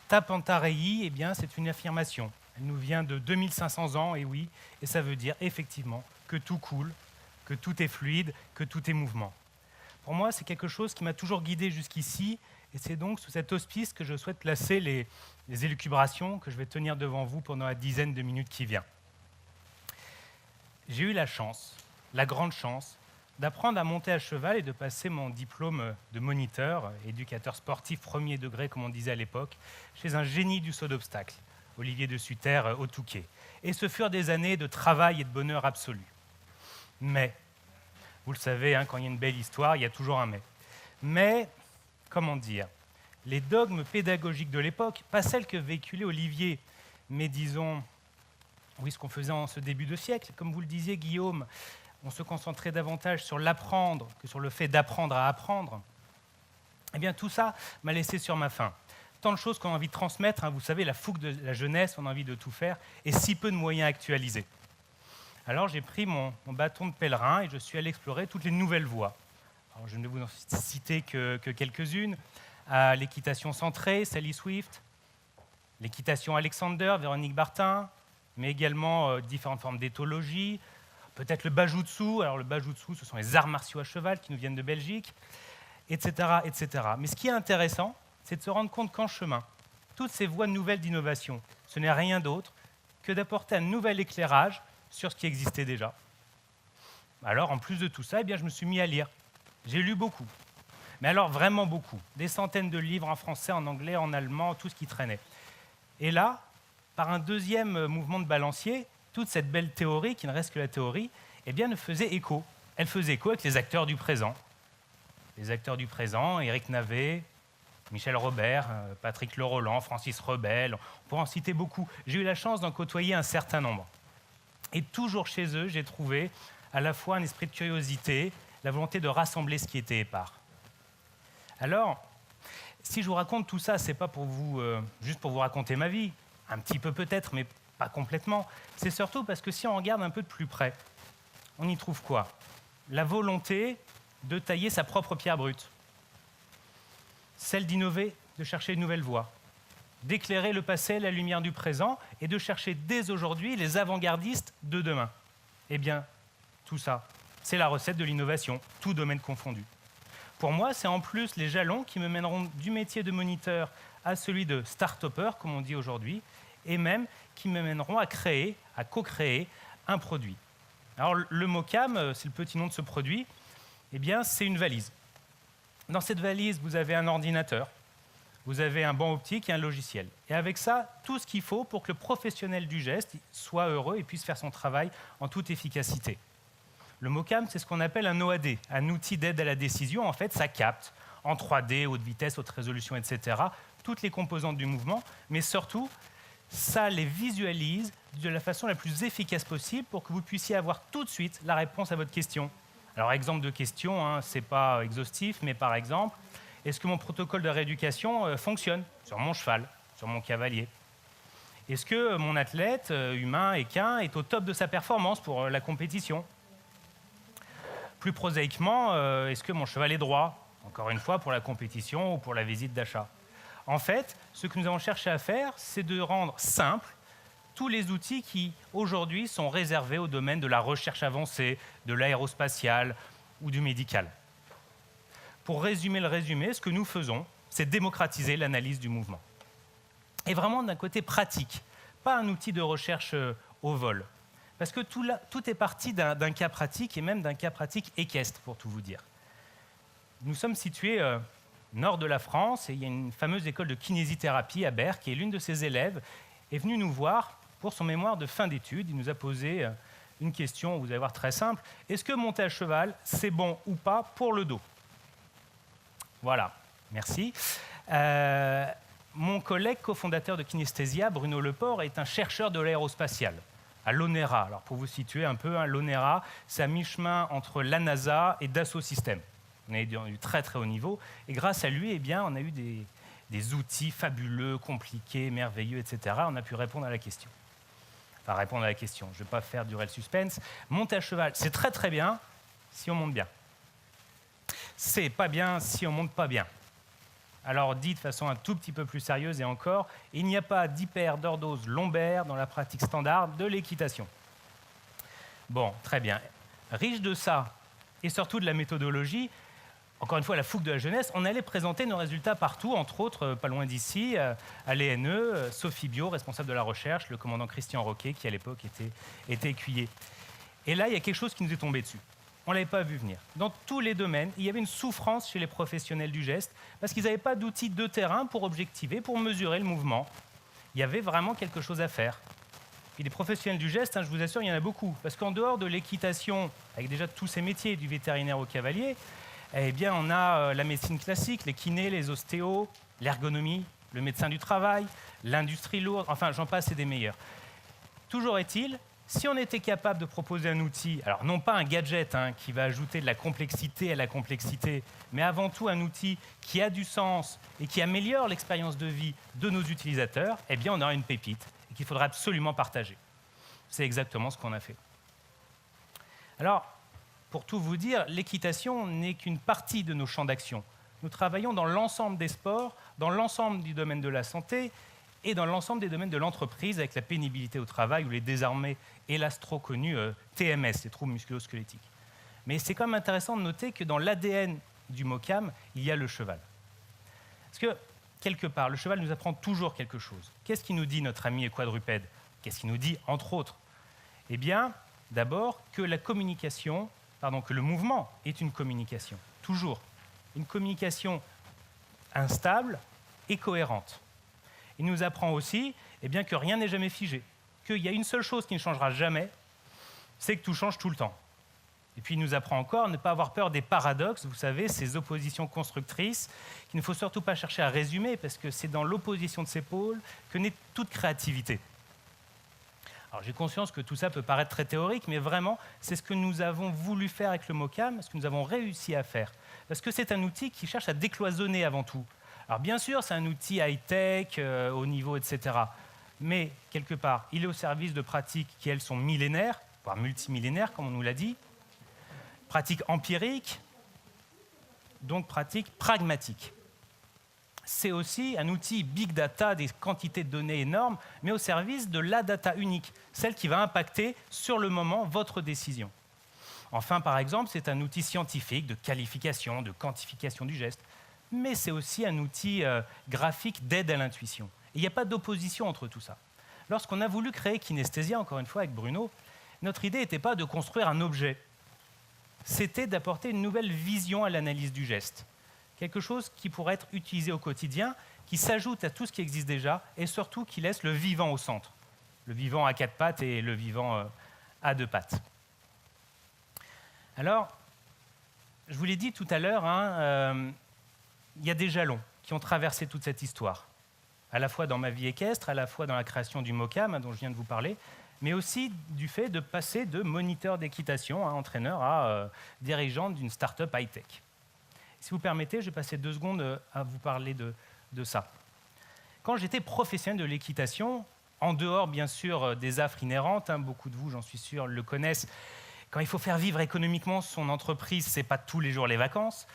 Tapantarei, eh bien, c'est une affirmation. Elle nous vient de 2500 ans, et oui, et ça veut dire effectivement que tout coule, que tout est fluide, que tout est mouvement. Pour moi, c'est quelque chose qui m'a toujours guidé jusqu'ici, et c'est donc sous cet auspice que je souhaite placer les élucubrations que je vais tenir devant vous pendant la dizaine de minutes qui vient. J'ai eu la chance, la grande chance, d'apprendre à monter à cheval et de passer mon diplôme de moniteur, éducateur sportif premier degré, comme on disait à l'époque, chez un génie du saut d'obstacle, Olivier de Sutter au Touquet. Et ce furent des années de travail et de bonheur absolu. Mais, vous le savez, quand il y a une belle histoire, il y a toujours un mais. Mais, comment dire, les dogmes pédagogiques de l'époque, pas celles que véhiculait Olivier, mais disons, oui, ce qu'on faisait en ce début de siècle, comme vous le disiez, Guillaume, on se concentrait davantage sur l'apprendre que sur le fait d'apprendre à apprendre. Eh bien, tout ça m'a laissé sur ma faim. Tant de choses qu'on a envie de transmettre, vous savez, la fougue de la jeunesse, on a envie de tout faire, et si peu de moyens actualisés. Alors j'ai pris mon bâton de pèlerin et je suis allé explorer toutes les nouvelles voies. Alors, je ne vais vous en citer que quelques-unes. L'équitation centrée, Sally Swift, l'équitation Alexander, Véronique Bartin, mais également différentes formes d'éthologie, peut-être le bajutsu. Alors le bajutsu, ce sont les arts martiaux à cheval qui nous viennent de Belgique, etc., etc. Mais ce qui est intéressant, c'est de se rendre compte qu'en chemin, toutes ces voies nouvelles d'innovation, ce n'est rien d'autre que d'apporter un nouvel éclairage sur ce qui existait déjà. Alors, en plus de tout ça, je me suis mis à lire. J'ai lu beaucoup. Mais alors, vraiment beaucoup. Des centaines de livres en français, en anglais, en allemand, tout ce qui traînait. Et là, par un deuxième mouvement de balancier, toute cette belle théorie, qui ne reste que la théorie, ne faisait écho. Elle faisait écho avec les acteurs du présent. Les acteurs du présent, Éric Navet, Michel Robert, Patrick Leroland, Francis Rebel, on pourrait en citer beaucoup. J'ai eu la chance d'en côtoyer un certain nombre. Et toujours chez eux, j'ai trouvé à la fois un esprit de curiosité, la volonté de rassembler ce qui était épars. Alors, si je vous raconte tout ça, ce n'est pas pour vous, juste pour vous raconter ma vie, un petit peu peut-être, mais pas complètement. C'est surtout parce que si on regarde un peu de plus près, on y trouve quoi? La volonté de tailler sa propre pierre brute, celle d'innover, de chercher une nouvelle voie, d'éclairer le passé, la lumière du présent, et de chercher dès aujourd'hui les avant-gardistes de demain. Eh bien, tout ça, c'est la recette de l'innovation, tout domaine confondu. Pour moi, c'est en plus les jalons qui me mèneront du métier de moniteur à celui de start-upper, comme on dit aujourd'hui, et même qui me mèneront à créer, à co-créer un produit. Alors, le Mocam, c'est le petit nom de ce produit, c'est une valise. Dans cette valise, vous avez un ordinateur, vous avez un banc optique et un logiciel. Et avec ça, tout ce qu'il faut pour que le professionnel du geste soit heureux et puisse faire son travail en toute efficacité. Le Mocam, c'est ce qu'on appelle un OAD, un outil d'aide à la décision. En fait, ça capte en 3D, haute vitesse, haute résolution, etc., toutes les composantes du mouvement, mais surtout, ça les visualise de la façon la plus efficace possible pour que vous puissiez avoir tout de suite la réponse à votre question. Alors, exemple de question, ce n'est pas exhaustif, mais par exemple, est-ce que mon protocole de rééducation fonctionne sur mon cheval, sur mon cavalier? Est-ce que mon athlète, humain, équin, est au top de sa performance pour la compétition? Plus prosaïquement, est-ce que mon cheval est droit, encore une fois, pour la compétition ou pour la visite d'achat? En fait, ce que nous avons cherché à faire, c'est de rendre simple tous les outils qui, aujourd'hui, sont réservés au domaine de la recherche avancée, de l'aérospatiale ou du médical. Pour résumer le résumé, ce que nous faisons, c'est démocratiser l'analyse du mouvement. Et vraiment d'un côté pratique, pas un outil de recherche au vol. Parce que tout est parti d'un cas pratique, et même d'un cas pratique équestre, pour tout vous dire. Nous sommes situés nord de la France, et il y a une fameuse école de kinésithérapie à Berck, et l'une de ses élèves est venue nous voir pour son mémoire de fin d'études. Il nous a posé une question, vous allez voir, très simple. Est-ce que monter à cheval, c'est bon ou pas pour le dos? Voilà, merci. Mon collègue cofondateur de Kinesthésia, Bruno Leport, est un chercheur de l'aérospatiale à l'ONERA. Alors pour vous situer un peu, l'ONERA, c'est à mi-chemin entre la NASA et Dassault Systèmes. On est du très très haut niveau. Et grâce à lui, on a eu des outils fabuleux, compliqués, merveilleux, etc. On a pu répondre à la question. Enfin, répondre à la question. Je ne vais pas faire durer le suspense. Monter à cheval, c'est très très bien si on monte bien. C'est pas bien si on monte pas bien. Alors dit de façon un tout petit peu plus sérieuse et encore, il n'y a pas d'hyperdordose lombaire dans la pratique standard de l'équitation. Bon, très bien. Riche de ça, et surtout de la méthodologie, encore une fois, la fougue de la jeunesse, on allait présenter nos résultats partout, entre autres, pas loin d'ici, à l'ENE, Sophie Bio, responsable de la recherche, le commandant Christian Roquet, qui à l'époque était écuyer. Et là, il y a quelque chose qui nous est tombé dessus. On ne l'avait pas vu venir. Dans tous les domaines, il y avait une souffrance chez les professionnels du geste, parce qu'ils n'avaient pas d'outils de terrain pour objectiver, pour mesurer le mouvement. Il y avait vraiment quelque chose à faire. Puis les professionnels du geste, je vous assure, il y en a beaucoup. Parce qu'en dehors de l'équitation, avec déjà tous ces métiers, du vétérinaire au cavalier, eh bien, on a la médecine classique, les kinés, les ostéos, l'ergonomie, le médecin du travail, l'industrie lourde, enfin, j'en passe et des meilleurs. Toujours est-il, si on était capable de proposer un outil, alors non pas un gadget qui va ajouter de la complexité à la complexité, mais avant tout un outil qui a du sens et qui améliore l'expérience de vie de nos utilisateurs, eh bien, on aura une pépite et qu'il faudra absolument partager. C'est exactement ce qu'on a fait. Alors, pour tout vous dire, l'équitation n'est qu'une partie de nos champs d'action. Nous travaillons dans l'ensemble des sports, dans l'ensemble du domaine de la santé et dans l'ensemble des domaines de l'entreprise avec la pénibilité au travail ou les désormais, hélas trop connus, TMS, les troubles musculo-squelettiques. Mais c'est quand même intéressant de noter que dans l'ADN du MOCAM, il y a le cheval. Parce que, quelque part, le cheval nous apprend toujours quelque chose. Qu'est-ce qu'il nous dit, notre ami quadrupède? Qu'est-ce qu'il nous dit, entre autres? Eh bien, d'abord, que la communication, que le mouvement est une communication, toujours. Une communication instable et cohérente. Il nous apprend aussi que rien n'est jamais figé, qu'il y a une seule chose qui ne changera jamais, c'est que tout change tout le temps. Et puis il nous apprend encore à ne pas avoir peur des paradoxes, vous savez, ces oppositions constructrices, qu'il ne faut surtout pas chercher à résumer, parce que c'est dans l'opposition de ces pôles que naît toute créativité. Alors j'ai conscience que tout ça peut paraître très théorique, mais vraiment, c'est ce que nous avons voulu faire avec le MOCAM, ce que nous avons réussi à faire. Parce que c'est un outil qui cherche à décloisonner avant tout. Alors bien sûr, c'est un outil high-tech, haut niveau, etc. Mais, quelque part, il est au service de pratiques qui, elles, sont millénaires, voire multimillénaires, comme on nous l'a dit, pratiques empiriques, donc pratiques pragmatiques. C'est aussi un outil big data, des quantités de données énormes, mais au service de la data unique, celle qui va impacter sur le moment votre décision. Enfin, par exemple, c'est un outil scientifique de qualification, de quantification du geste, mais c'est aussi un outil graphique d'aide à l'intuition. Il n'y a pas d'opposition entre tout ça. Lorsqu'on a voulu créer Kinesthésia, encore une fois avec Bruno, notre idée n'était pas de construire un objet, c'était d'apporter une nouvelle vision à l'analyse du geste. Quelque chose qui pourrait être utilisé au quotidien, qui s'ajoute à tout ce qui existe déjà, et surtout qui laisse le vivant au centre. Le vivant à 4 pattes et le vivant à 2 pattes. Alors, je vous l'ai dit tout à l'heure, il y a des jalons qui ont traversé toute cette histoire, à la fois dans ma vie équestre, à la fois dans la création du MOCAM, dont je viens de vous parler, mais aussi du fait de passer de moniteur d'équitation, entraîneur, à dirigeant d'une start-up high-tech. Si vous permettez, je vais passer 2 secondes à vous parler de ça. Quand j'étais professionnel de l'équitation, en dehors bien sûr des affres inhérentes, beaucoup de vous, j'en suis sûr, le connaissent, quand il faut faire vivre économiquement son entreprise, ce n'est pas tous les jours les vacances,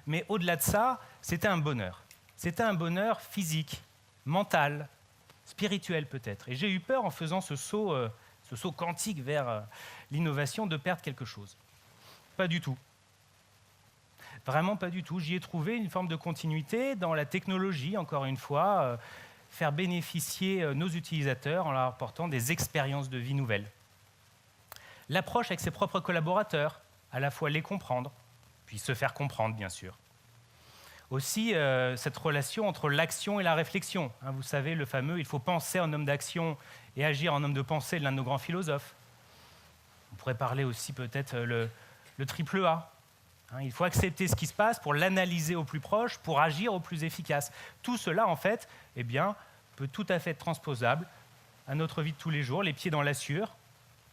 mais au-delà de ça, c'était un bonheur. C'était un bonheur physique, mental, spirituel peut-être. Et j'ai eu peur en faisant ce saut quantique vers l'innovation de perdre quelque chose. Pas du tout. Vraiment pas du tout. J'y ai trouvé une forme de continuité dans la technologie, encore une fois, faire bénéficier nos utilisateurs en leur apportant des expériences de vie nouvelles. L'approche avec ses propres collaborateurs, à la fois les comprendre, puis se faire comprendre, bien sûr. Aussi, cette relation entre l'action et la réflexion. Vous savez, le fameux « il faut penser en homme d'action et agir en homme de pensée » de l'un de nos grands philosophes. On pourrait parler aussi peut-être le triple A. Il faut accepter ce qui se passe pour l'analyser au plus proche, pour agir au plus efficace. Tout cela, en fait, peut tout à fait être transposable à notre vie de tous les jours, les pieds dans l'assure,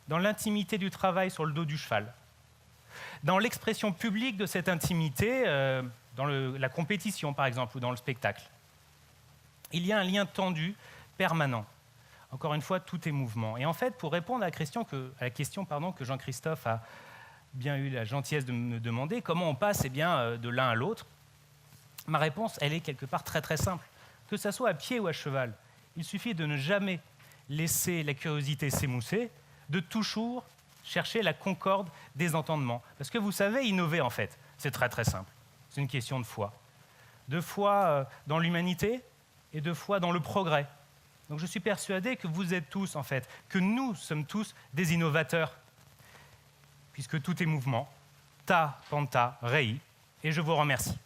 dans l'intimité du travail sur le dos du cheval. Dans l'expression publique de cette intimité, dans la compétition, par exemple, ou dans le spectacle. Il y a un lien tendu, permanent. Encore une fois, tout est mouvement. Et en fait, pour répondre à la question que Jean-Christophe a bien eu la gentillesse de me demander, comment on passe de l'un à l'autre, Ma réponse, elle est quelque part très très simple. Que ça soit à pied ou à cheval, il suffit de ne jamais laisser la curiosité s'émousser, de toujours chercher la concorde des entendements. Parce que vous savez, innover en fait, c'est très très simple. C'est une question de foi. De foi dans l'humanité et de foi dans le progrès. Donc je suis persuadé que vous êtes tous, en fait, que nous sommes tous des innovateurs, puisque tout est mouvement, ta, panta, rei, et je vous remercie.